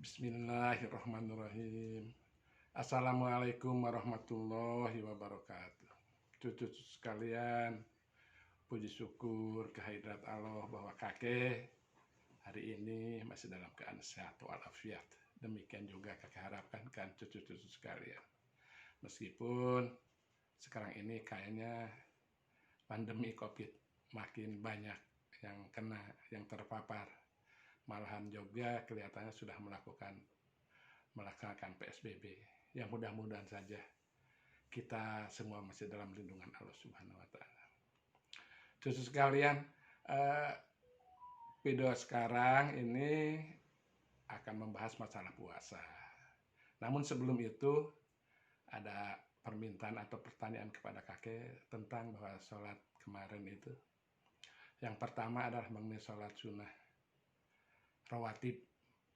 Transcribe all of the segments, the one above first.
Bismillahirrahmanirrahim. Assalamualaikum warahmatullahi wabarakatuh. Cucu sekalian, puji syukur kehadirat Allah bahwa kakek hari ini masih dalam keadaan sehat walafiat. Demikian juga kakek harapkan kan cucu-cucu sekalian. Meskipun sekarang ini kayaknya pandemi COVID makin banyak yang kena, yang terpapar. Malahan juga kelihatannya sudah melaksanakan PSBB. Yang mudah-mudahan saja kita semua masih dalam lindungan Allah Subhanahu wa taala. Cucu sekalian, video sekarang ini akan membahas masalah puasa. Namun sebelum itu ada permintaan atau pertanyaan kepada kakek tentang bahwa sholat kemarin itu. Yang pertama adalah mengenai sholat sunnah rawatib.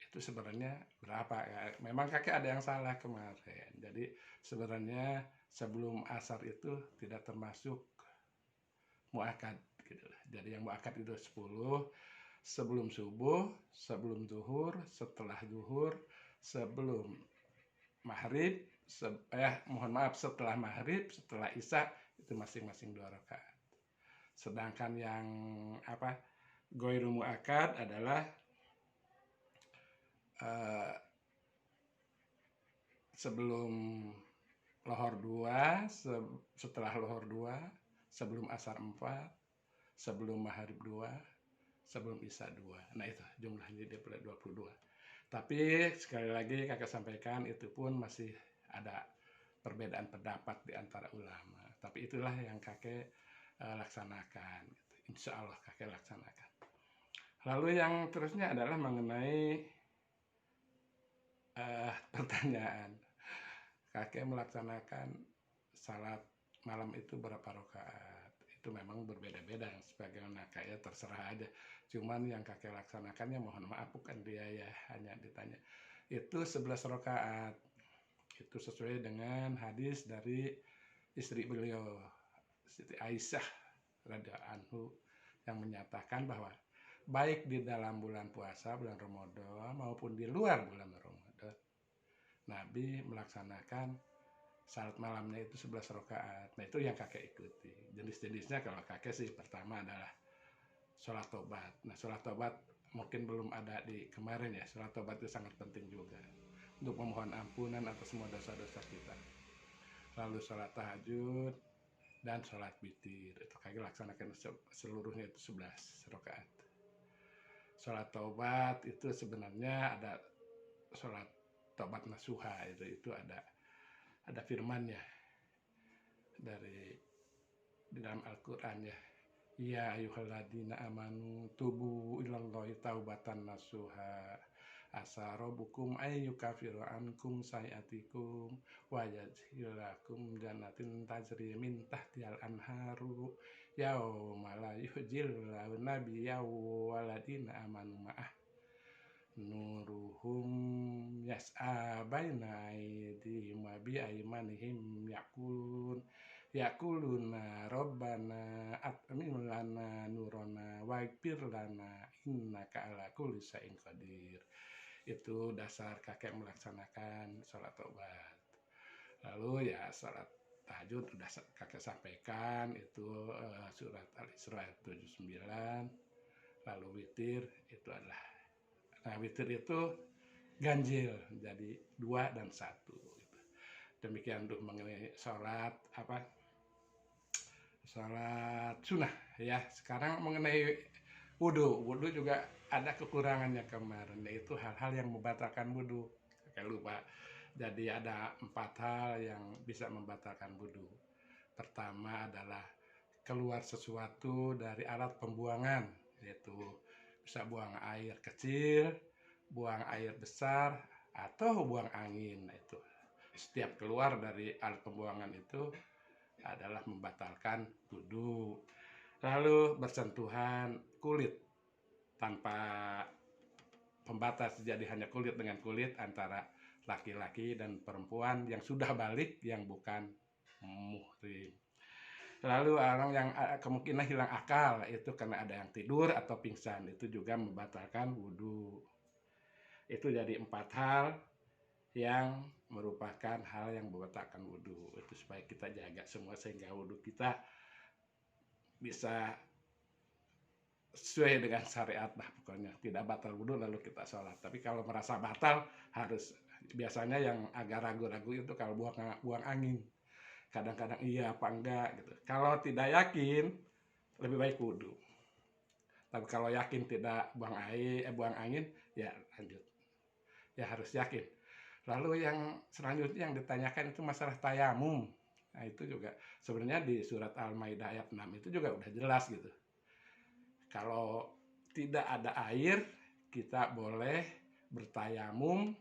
Itu sebenarnya berapa ya? Memang kakek ada yang salah kemarin. Jadi sebenarnya sebelum asar itu tidak termasuk muakkad gitu. Jadi yang muakkad itu 10, sebelum subuh, sebelum zuhur, setelah zuhur, sebelum maghrib, setelah maghrib, setelah isya itu masing-masing 2 rakaat. Sedangkan yang ghairu muakkad adalah sebelum lohor 2, setelah lohor 2, sebelum asar 4, sebelum maghrib 2, sebelum isya 2. Nah itu jumlahnya dia 22. Tapi sekali lagi kakek sampaikan itu pun masih ada perbedaan pendapat di antara ulama. Tapi itulah yang kakek laksanakan. Insya Allah kakek laksanakan. Lalu yang terusnya adalah mengenai pertanyaan. Kakek melaksanakan salat malam itu berapa rakaat? Itu memang berbeda-beda, sebagaimana kakek terserah aja. Cuman yang kakek laksanakannya mohon maaf bukan dia ya, hanya ditanya. Itu 11 rakaat. Itu sesuai dengan hadis dari istri beliau, Siti Aisyah radhiyallahu anhu, yang menyatakan bahwa baik di dalam bulan puasa, bulan Ramadan maupun di luar bulan Ramadan, Nabi melaksanakan salat malamnya itu 11 rakaat. Nah itu yang kakek ikuti. Jenis-jenisnya kalau kakek sih pertama adalah sholat tobat. Nah sholat tobat mungkin belum ada di kemarin ya. Sholat tobat itu sangat penting juga untuk memohon ampunan atas semua dosa-dosa kita. Lalu sholat tahajud dan sholat witir. Itu kakek laksanakan seluruhnya itu 11 rakaat. Sholat tobat itu sebenarnya ada sholat tobat nasuha, itu ada firmannya dari di dalam Al-Qur'an ya. Ya ayyuhalladzina amanu tubu ilallahi taubatan nasuha asa rabbukum ayyukafiru ankum sayiatikum wa yajzilakum jannatin tajri min tahtihal anharu yauma la yuhjillahu nabiyya waladina amanu ma'ah nuruhum yas'a baina aydihim wa bi aymanihim yaquluna rabbana atmim lana nurana waghfir lana innaka ala kulli syai'in qadir. Itu dasar kakek melaksanakan sholat tobat. Lalu ya sholat tahajud sudah kakek sampaikan, itu surat Al-Isra 79. Lalu witir itu adalah, nah witir itu ganjil jadi 2 dan 1 gitu. Demikian untuk mengenai sholat sunnah ya. Sekarang mengenai wudhu juga ada kekurangannya kemarin, yaitu hal-hal yang membatalkan wudhu. Kayak lupa. Jadi ada 4 hal yang bisa membatalkan wudhu. Pertama adalah keluar sesuatu dari alat pembuangan, yaitu bisa buang air kecil, buang air besar, atau buang angin. Itu setiap keluar dari alat pembuangan itu adalah membatalkan wudhu. Lalu bersentuhan kulit tanpa pembatas, jadi hanya kulit dengan kulit antara laki-laki dan perempuan yang sudah balik yang bukan muhrim. Lalu orang yang kemungkinan hilang akal itu karena ada yang tidur atau pingsan, itu juga membatalkan wudhu. Itu jadi 4 hal yang merupakan hal yang membatalkan wudhu. Itu supaya kita jaga semua sehingga wudhu kita bisa sesuai dengan syariat lah pokoknya. Tidak batal wudhu lalu kita sholat. Tapi kalau merasa batal harus, biasanya yang agak ragu-ragu itu kalau buang angin. Kadang-kadang iya apa enggak gitu. Kalau tidak yakin lebih baik wudhu. Tapi kalau yakin tidak buang angin, ya lanjut. Ya harus yakin. Lalu yang selanjutnya yang ditanyakan itu masalah tayamum. Nah itu juga sebenarnya di surat Al-Maidah ayat 6 itu juga udah jelas gitu. Kalau tidak ada air, kita boleh bertayamum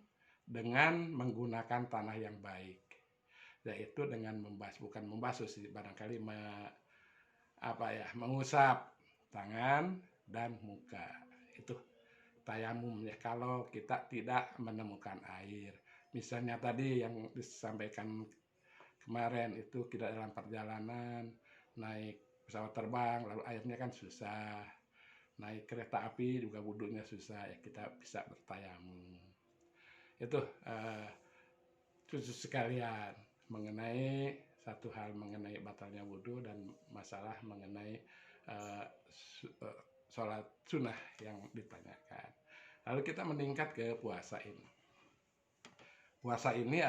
dengan menggunakan tanah yang baik. Yaitu dengan bukan membasuh sih, barangkali mengusap tangan dan muka. Itu tayamum ya kalau kita tidak menemukan air. Misalnya tadi yang disampaikan kemarin itu kita dalam perjalanan naik pesawat terbang lalu airnya kan susah, naik kereta api juga wudhunya susah, ya kita bisa bertayamum. Itu khusus sekalian mengenai satu hal mengenai batalnya wudhu dan masalah mengenai sholat sunnah yang ditanyakan. Lalu kita meningkat ke puasa ini. Puasa ini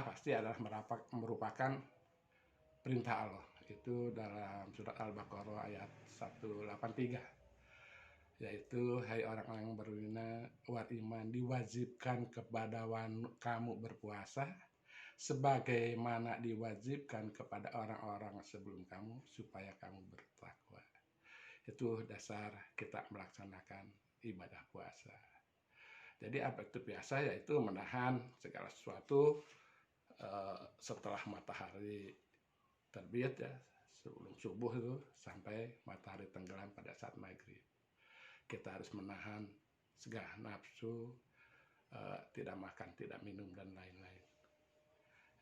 pasti adalah merupakan perintah Allah. Itu dalam surat Al-Baqarah ayat 183. Yaitu, hai orang-orang yang beriman, diwajibkan kepada kamu berpuasa sebagaimana diwajibkan kepada orang-orang sebelum kamu supaya kamu bertakwa. Itu dasar kita melaksanakan ibadah puasa. Jadi apa itu puasa? Yaitu menahan segala sesuatu setelah matahari terbit ya, sebelum subuh itu sampai matahari tenggelam pada saat maghrib. Kita harus menahan segala nafsu, tidak makan, tidak minum dan lain-lain.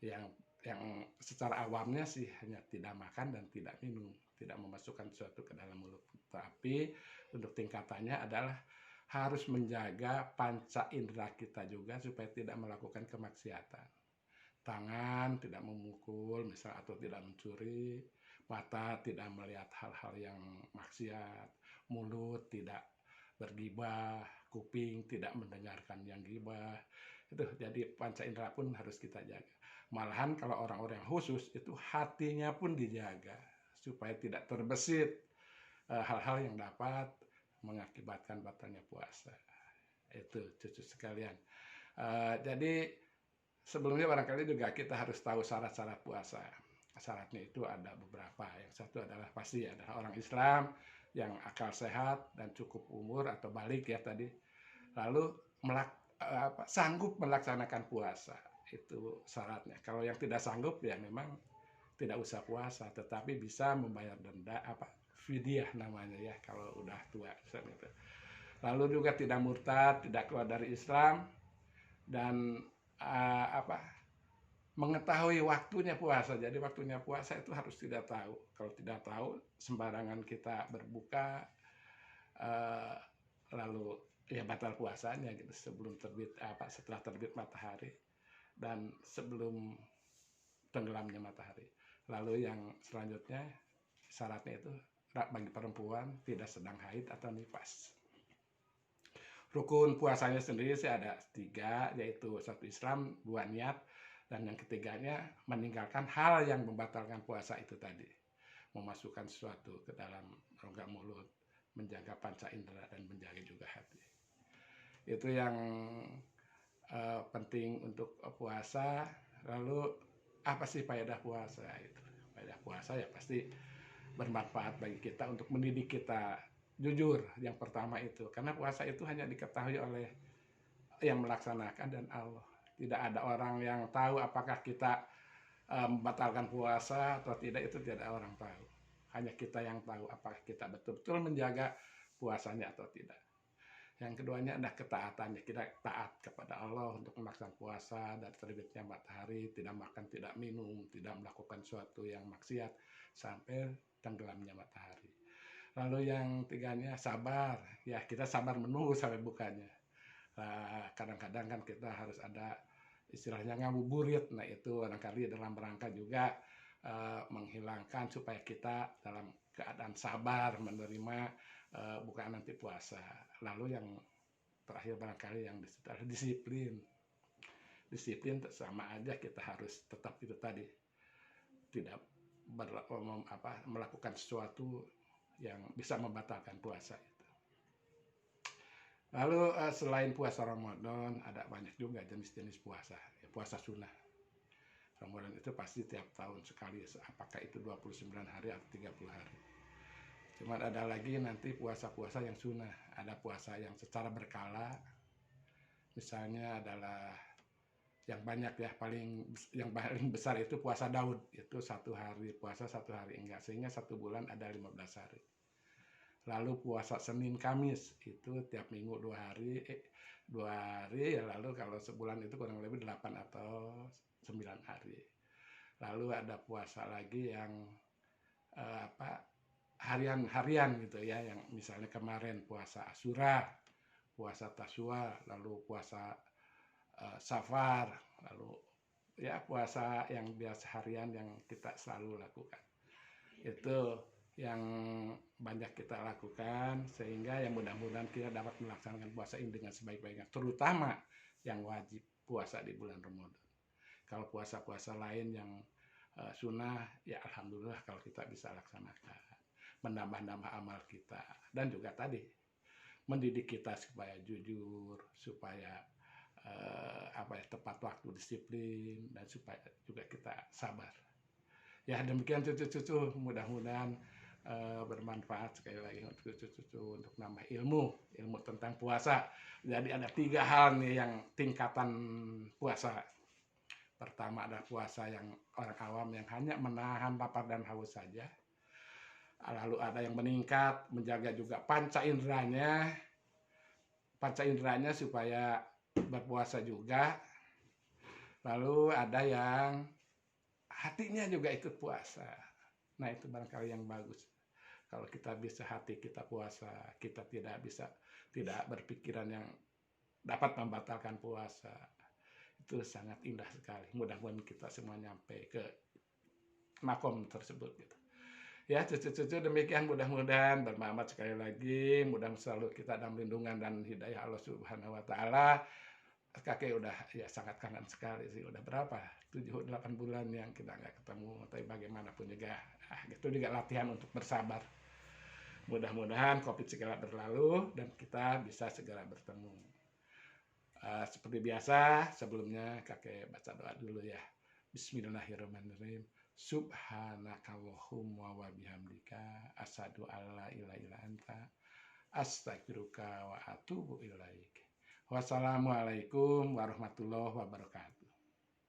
Yang secara awamnya sih hanya tidak makan dan tidak minum, tidak memasukkan sesuatu ke dalam mulut. Tapi untuk tingkatannya adalah harus menjaga panca indera kita juga supaya tidak melakukan kemaksiatan. Tangan tidak memukul misal atau tidak mencuri, mata tidak melihat hal-hal yang maksiat, mulut tidak bergibah, kuping tidak mendengarkan yang gibah. Itu jadi panca indera pun harus kita jaga. Malahan kalau orang-orang khusus itu hatinya pun dijaga supaya tidak terbesit hal-hal yang dapat mengakibatkan batalnya puasa. Itu cucu sekalian. Jadi sebelumnya barangkali juga kita harus tahu syarat-syarat puasa. Syaratnya itu ada beberapa. Yang satu adalah pasti adalah orang Islam yang akal sehat dan cukup umur atau balik ya tadi. Lalu sanggup melaksanakan puasa. Itu syaratnya. Kalau yang tidak sanggup ya memang tidak usah puasa, tetapi bisa membayar denda fidyah namanya ya kalau udah tua gitu. Lalu juga tidak murtad, tidak keluar dari Islam dan mengetahui waktunya puasa. Jadi waktunya puasa itu harus tidak tahu. Kalau tidak tahu sembarangan kita berbuka lalu ya batal puasanya gitu sebelum terbit setelah terbit matahari dan sebelum tenggelamnya matahari. Lalu yang selanjutnya syaratnya itu bagi perempuan tidak sedang haid atau nifas. Rukun puasanya sendiri sih ada 3, yaitu 1 Islam, 2 niat, dan yang ketiganya meninggalkan hal yang membatalkan puasa itu tadi. Memasukkan sesuatu ke dalam rongga mulut, menjaga panca indera dan menjaga juga hati. Itu yang penting untuk puasa. Lalu apa sih faedah puasa itu? Faedah puasa ya pasti bermanfaat bagi kita untuk mendidik kita jujur. Yang pertama itu karena puasa itu hanya diketahui oleh yang melaksanakan dan Allah. Tidak ada orang yang tahu apakah kita membatalkan puasa atau tidak, itu tidak ada orang tahu. Hanya kita yang tahu apakah kita betul-betul menjaga puasanya atau tidak. Yang keduanya adalah ketaatannya. Kita taat kepada Allah untuk melaksanakan puasa dari terbitnya matahari, tidak makan, tidak minum, tidak melakukan sesuatu yang maksiat sampai tenggelamnya matahari. Lalu yang tiganya sabar, ya kita sabar menunggu sampai bukanya. Kadang-kadang kan kita harus ada istilahnya ngabuburit. Nah itu barangkali dalam rangka juga menghilangkan supaya kita dalam keadaan sabar menerima bukaan nanti puasa. Lalu yang terakhir barangkali yang adalah disiplin. Disiplin sama aja kita harus tetap itu tadi, tidak melakukan sesuatu yang bisa membatalkan puasa itu. Lalu selain puasa Ramadan ada banyak juga jenis-jenis puasa. Ya, puasa sunnah. Ramadan itu pasti tiap tahun sekali, apakah itu 29 hari atau 30 hari. Cuma ada lagi nanti puasa-puasa yang sunnah. Ada puasa yang secara berkala, misalnya adalah yang banyak ya, yang paling besar itu puasa Daud, itu 1 hari puasa 1 hari enggak, sehingga 1 bulan ada 15 hari. Lalu puasa Senin Kamis itu tiap minggu 2 hari, 2 hari ya, lalu kalau sebulan itu kurang lebih 8 atau 9 hari. Lalu ada puasa lagi yang harian gitu ya, yang misalnya kemarin puasa Asyura, puasa Tasyua, lalu puasa Safar, lalu ya puasa yang biasa harian yang kita selalu lakukan. Itu yang banyak kita lakukan, sehingga yang mudah-mudahan kita dapat melaksanakan puasa ini dengan sebaik-baiknya, terutama yang wajib puasa di bulan Ramadan. Kalau puasa-puasa lain yang sunnah, ya alhamdulillah kalau kita bisa laksanakan, menambah-nambah amal kita, dan juga tadi mendidik kita supaya jujur, supaya tepat waktu, disiplin, dan supaya juga kita sabar. Ya demikian cucu-cucu, mudah-mudahan bermanfaat sekali lagi untuk cucu-cucu untuk nambah ilmu tentang puasa. Jadi ada 3 hal nih yang tingkatan puasa. Pertama ada puasa yang orang awam yang hanya menahan lapar dan haus saja. Lalu ada yang meningkat, menjaga juga panca inderanya supaya berpuasa juga. Lalu ada yang hatinya juga ikut puasa. Nah itu barangkali yang bagus. Kalau kita bisa hati kita puasa, kita tidak berpikiran yang dapat membatalkan puasa. Itu sangat indah sekali. Mudah-mudahan kita semua nyampe ke makom tersebut gitu. Ya cucu-cucu, demikian, mudah-mudahan bermanfaat sekali lagi. Mudah-mudahan selalu kita dalam lindungan dan hidayah Allah Subhanahu wa taala. Kakek udah ya sangat kangen sekali sih. Udah berapa? 7-8 bulan yang kita nggak ketemu. Tapi bagaimanapun juga, itu juga latihan untuk bersabar. Mudah-mudahan COVID segera berlalu dan kita bisa segera bertemu. Seperti biasa, sebelumnya kakek baca doa dulu ya. Bismillahirrahmanirrahim. Subhanakallahumma wa bihamdika asyhadu alla ilaha illa anta astaghfiruka wa atubu ilaik. Wassalamualaikum warahmatullahi wabarakatuh.